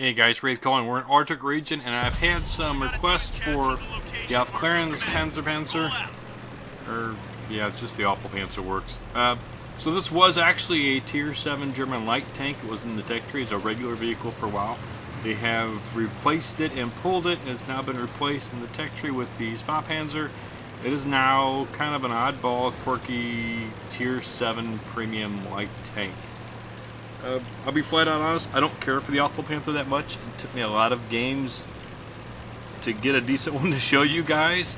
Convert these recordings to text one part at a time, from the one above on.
Hey guys, Wraith calling. We're in Arctic region, and I've had some requests for the Aufklärungspanzer Panther. Yeah, it's just the awful Panzer works. So this was actually a Tier 7 German light tank. It was in the tech tree as a regular vehicle for a while. They have replaced it and pulled it, and it's now been replaced in the tech tree with the Spot Panzer. It is now kind of an oddball, quirky Tier 7 premium light tank. I'll be flat out honest, I don't care for the Awful Panther that much. It took me a lot of games to get a decent one to show you guys.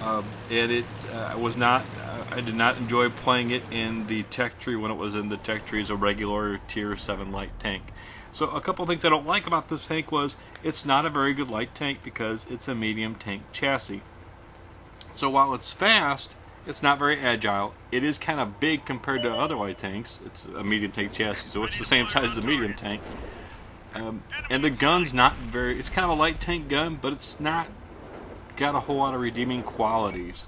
And I did not enjoy playing it in the tech tree when it was in the tech tree as a regular Tier 7 light tank. So a couple things I don't like about this tank was it's not a very good light tank because it's a medium tank chassis. So while it's fast, it's not very agile. It is kind of big compared to other light tanks. It's a medium tank chassis, so it's the same size as a medium tank. And the gun's not very... It's kind of a light tank gun, but it's not got a whole lot of redeeming qualities.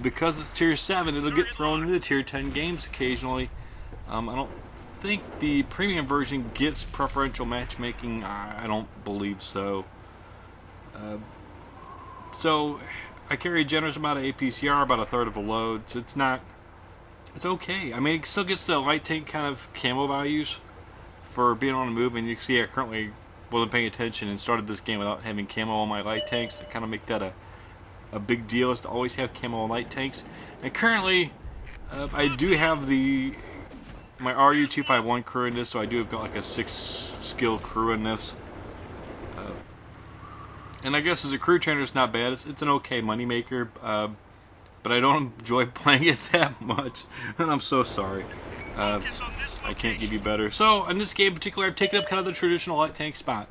Because it's Tier 7, it'll get thrown into Tier 10 games occasionally. I don't think the premium version gets preferential matchmaking. I don't believe so. So I carry a generous amount of APCR, about a third of a load, so it's okay. I mean, it still gets the light tank kind of camo values for being on the move, and you can see I currently wasn't paying attention and started this game without having camo on my light tanks. I kind of make that a big deal, is to always have camo on light tanks. And currently, I do have my RU-251 crew in this, so I do have got like a 6-skill crew in this. And I guess as a crew trainer, it's not bad. It's an okay moneymaker, but I don't enjoy playing it that much, and I'm so sorry. I can't give you better. So in this game in particular, I've taken up kind of the traditional light tank spot,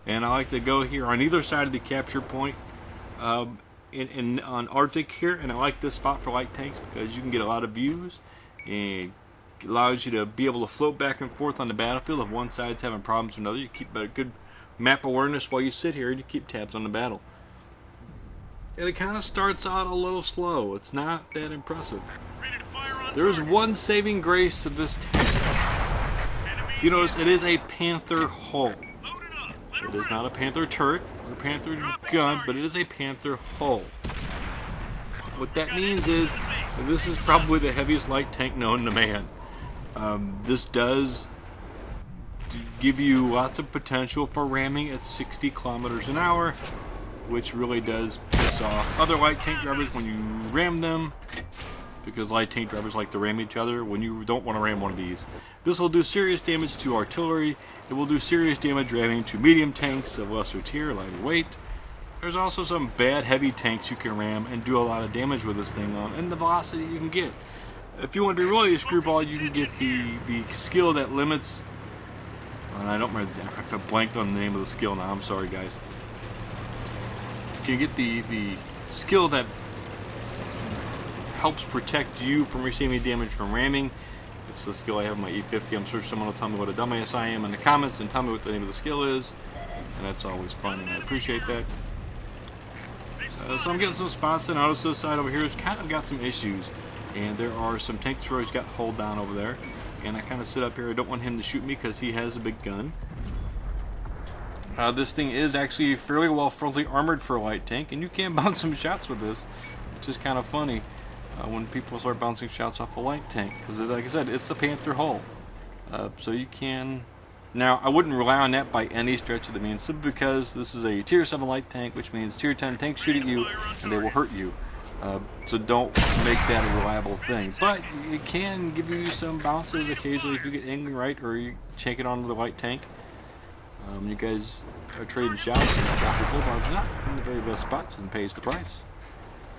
and I like to go here on either side of the capture point on Arctic here, and I like this spot for light tanks because you can get a lot of views, and it allows you to be able to float back and forth on the battlefield. If one side's having problems with another, you keep a good map awareness while you sit here and you keep tabs on the battle. And it kind of starts out a little slow. It's not that impressive. There is one saving grace to this tank. If you notice, it is a Panther hull. It is not a Panther turret or a Panther gun, but it is a Panther hull. What that means is that this is probably the heaviest light tank known to man. This does give you lots of potential for ramming at 60 kilometers an hour, which really does piss off other light tank drivers when you ram them, because light tank drivers like to ram each other when you don't want to ram one of these. This will do serious damage to artillery. It will do serious damage ramming to medium tanks of lesser tier, lighter weight. There's also some bad heavy tanks you can ram and do a lot of damage with this thing on, and the velocity you can get. If you want to be really a screwball, you can get the skill that limits... I don't remember. I blanked on the name of the skill now. I'm sorry, guys. You can get the skill that helps protect you from receiving damage from ramming. It's the skill I have in my E50. I'm sure someone will tell me what a dumbass I am in the comments and tell me what the name of the skill is, and that's always fun, and I appreciate that. So I'm getting some spots, and notice this side over here has kind of got some issues, and there are some tank destroyers got hulled down over there. And I kind of sit up here. I don't want him to shoot me because he has a big gun. This thing is actually fairly well fully armored for a light tank, and you can bounce some shots with this, which is kind of funny when people start bouncing shots off a light tank, because like I said, it's a Panther hull. So you can... Now, I wouldn't rely on that by any stretch of the means, simply because this is a Tier 7 light tank, which means Tier 10 tanks shoot at you, and they will hurt you. So don't make that a reliable thing. But it can give you some bounces occasionally if you get angling right, or you check it onto the light tank. You guys are trading shots, and Dr. Bulldog's not in the very best spots and pays the price.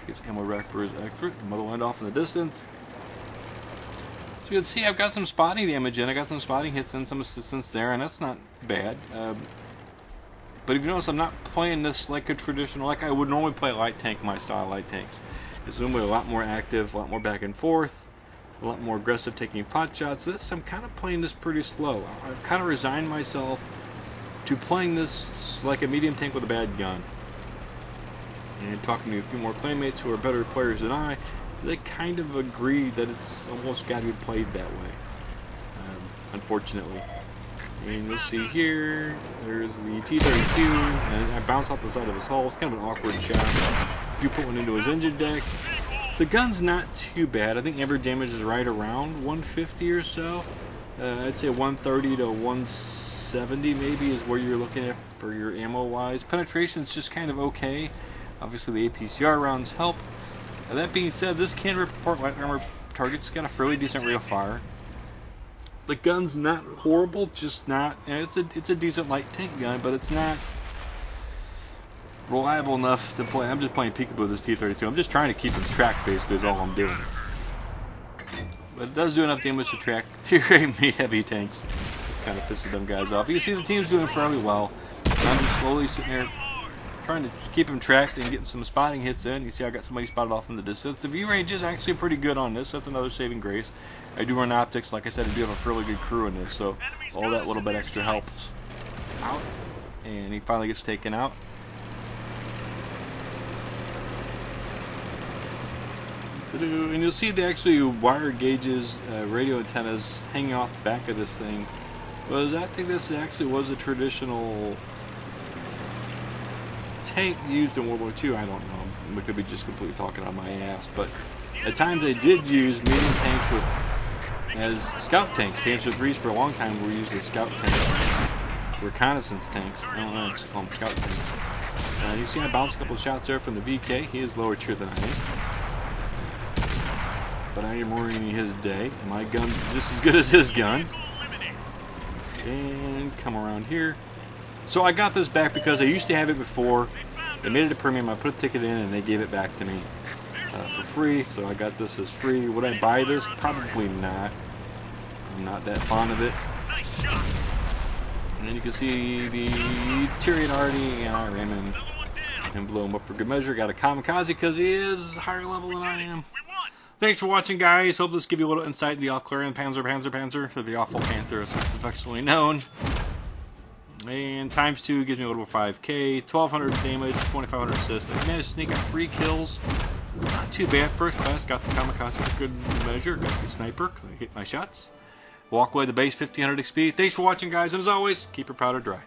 Gets ammo rack for his expert, motherland off in the distance. So you can see I've got some spotting damage in. I got some spotting hits and some assistance there, and that's not bad. But if you notice, I'm not playing this like a traditional, like I would normally play a light tank, my style light tanks. It's normally a lot more active, a lot more back and forth, a lot more aggressive taking pot shots. This, I'm kind of playing this pretty slow. I've kind of resigned myself to playing this like a medium tank with a bad gun. And talking to a few more playmates who are better players than I, they kind of agree that it's almost got to be played that way, unfortunately. And you'll see here, there's the T-32, and I bounce off the side of his hull. It's kind of an awkward shot. You put one into his engine deck. The gun's not too bad. I think average damage is right around 150 or so. I'd say 130 to 170 maybe is where you're looking at for your ammo-wise. Penetration's just kind of okay. Obviously the APCR rounds help. That being said, this can rip apart light armor targets. It's got a fairly decent rate of fire. The gun's not horrible, just not. It's a decent light tank gun, but it's not reliable enough to play. I'm just playing peekaboo with this T-32. I'm just trying to keep him tracked, basically, is all I'm doing. But it does do enough damage to track tier A heavy tanks. Kind of pisses them guys off. You can see the team's doing fairly well. And I'm just slowly sitting there trying to keep him tracked and getting some spotting hits in. You see I got somebody spotted off in the distance. The view range is actually pretty good on this. That's another saving grace. I do run optics. Like I said, I do have a fairly good crew in this, so all that little bit extra helps out. And he finally gets taken out. And you'll see the actually wire gauges, radio antennas hanging off the back of this thing. I think this actually was a traditional tank used in World War II. I don't know. We could be just completely talking on my ass. But at times they did use medium tanks as scout tanks. Panzer IIIs for a long time were used as scout tanks. Reconnaissance tanks. I don't know, I just call them scout tanks. You see I bounced a couple of shots there from the VK. He is lower tier than I am. But I am ruining his day. My gun's just as good as his gun. And come around here. So I got this back because I used to have it before. They made it a premium. I put a ticket in and they gave it back to me for free. So I got this as free. Would I buy this? Probably not. I'm not that fond of it. And then you can see the Tyrion Artie, and I ran in and blew him up for good measure. Got a kamikaze because he is higher level than I am. Thanks for watching, guys. Hope this gives you a little insight into the Aufklärungspanzer Panther, or the Awful Panther as it's affectionately known. And times 2 gives me a little over 5k, 1200 damage, 2500 assist. I managed to sneak out 3 kills. Not too bad. First class, got the kamikaze for good measure. Got the sniper, I hit my shots. Walk away the base, 1500 XP. Thanks for watching, guys, and as always, keep your powder dry.